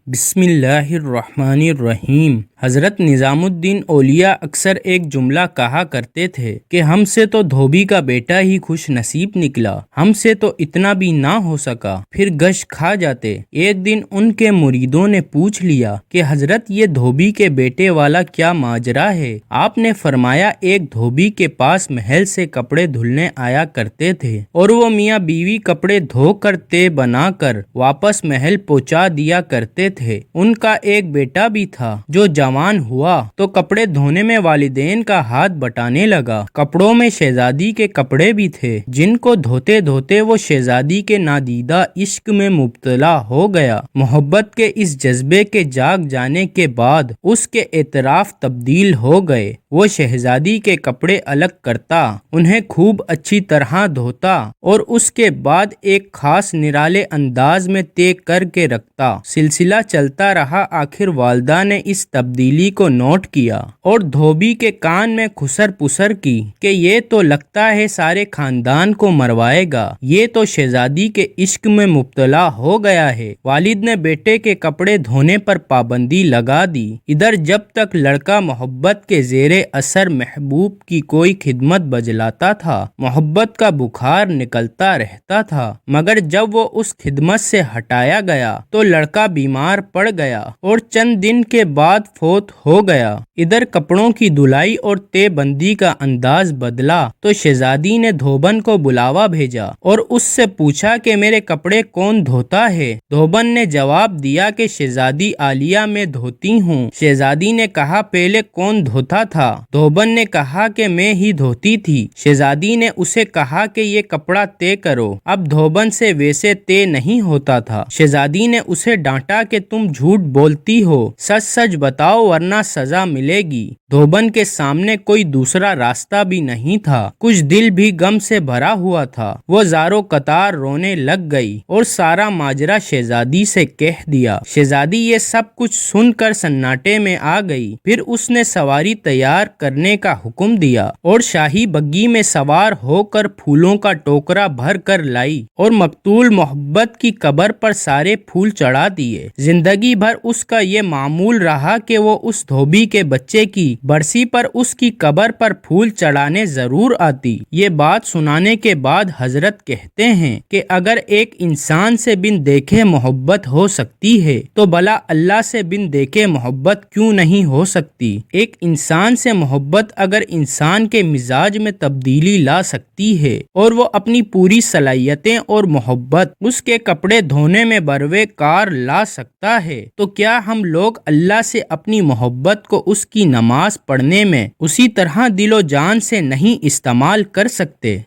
بسم اللہ الرحمن الرحیم۔ حضرت نظام الدین اولیاء اکثر ایک جملہ کہا کرتے تھے کہ ہم سے تو دھوبی کا بیٹا ہی خوش نصیب نکلا، ہم سے تو اتنا بھی نہ ہو سکا، پھر گش کھا جاتے۔ ایک دن ان کے مریدوں نے پوچھ لیا کہ حضرت یہ دھوبی کے بیٹے والا کیا ماجرا ہے؟ آپ نے فرمایا ایک دھوبی کے پاس محل سے کپڑے دھلنے آیا کرتے تھے اور وہ میاں بیوی کپڑے دھو کر تے بنا کر واپس محل پہنچا دیا کرتے تھے۔ ان کا ایک بیٹا بھی تھا جو جوان ہوا تو کپڑے دھونے میں والدین کا ہاتھ بٹانے لگا۔ کپڑوں میں شہزادی کے کپڑے بھی تھے جن کو دھوتے دھوتے وہ شہزادی کے نادیدہ عشق میں مبتلا ہو گیا۔ محبت کے اس جذبے کے جاگ جانے کے بعد اس کے اعتراف تبدیل ہو گئے۔ وہ شہزادی کے کپڑے الگ کرتا، انہیں خوب اچھی طرح دھوتا اور اس کے بعد ایک خاص نرالے انداز میں طے کر کے رکھتا۔ سلسلہ چلتا رہا، آخر والدہ نے اس تبدیلی کو نوٹ کیا اور دھوبی کے کان میں خسر پسر کی کہ یہ تو لگتا ہے سارے خاندان کو مروائے گا، یہ تو شہزادی کے عشق میں مبتلا ہو گیا ہے۔ والد نے بیٹے کے کپڑے دھونے پر پابندی لگا دی۔ ادھر جب تک لڑکا محبت کے زیر اثر محبوب کی کوئی خدمت بجلاتا تھا، محبت کا بخار نکلتا رہتا تھا، مگر جب وہ اس خدمت سے ہٹایا گیا تو لڑکا بیمار پڑ گیا اور چند دن کے بعد فوت ہو گیا۔ ادھر کپڑوں کی دھلائی اور تے بندی کا انداز بدلا تو شہزادی نے دھوبن کو بلاوا بھیجا اور اس سے پوچھا کہ میرے کپڑے کون دھوتا ہے؟ دھوبن نے جواب دیا کہ شہزادی عالیہ میں دھوتی ہوں۔ شہزادی نے کہا پہلے کون دھوتا تھا؟ دھوبن نے کہا کہ میں ہی دھوتی تھی۔ شہزادی نے اسے کہا کہ یہ کپڑا طے کرو۔ اب دھوبن سے ویسے طے نہیں ہوتا تھا۔ شہزادی نے اسے ڈانٹا کہ تم جھوٹ بولتی ہو، سچ سچ بتاؤ ورنہ سزا ملے گی۔ دھوبن کے سامنے کوئی دوسرا راستہ بھی نہیں تھا، کچھ دل بھی غم سے بھرا ہوا تھا۔ وہ زاروں قطار رونے لگ گئی اور سارا ماجرا شہزادی سے کہہ دیا۔ شہزادی یہ سب کچھ سن کر سناٹے میں آ گئی۔ پھر اس نے سواری تیار کرنے کا حکم دیا اور شاہی بگی میں سوار ہو کر پھولوں کا ٹوکرا بھر کر لائی اور مقتول محبت کی قبر پر سارے پھول چڑھا دیے۔ زندگی بھر اس کا یہ معمول رہا کہ وہ اس دھوبی کے بچے کی برسی پر اس کی قبر پر پھول چڑھانے ضرور آتی۔ یہ بات سنانے کے بعد حضرت کہتے ہیں کہ اگر ایک انسان سے بن دیکھے محبت ہو سکتی ہے تو بھلا اللہ سے بن دیکھے محبت کیوں نہیں ہو سکتی؟ ایک انسان سے محبت اگر انسان کے مزاج میں تبدیلی لا سکتی ہے اور وہ اپنی پوری صلاحیتیں اور محبت اس کے کپڑے دھونے میں بروے کار لا سکتا ہے تو کیا ہم لوگ اللہ سے اپنی محبت کو اس کی نماز پڑھنے میں اسی طرح دل و جان سے نہیں استعمال کر سکتے؟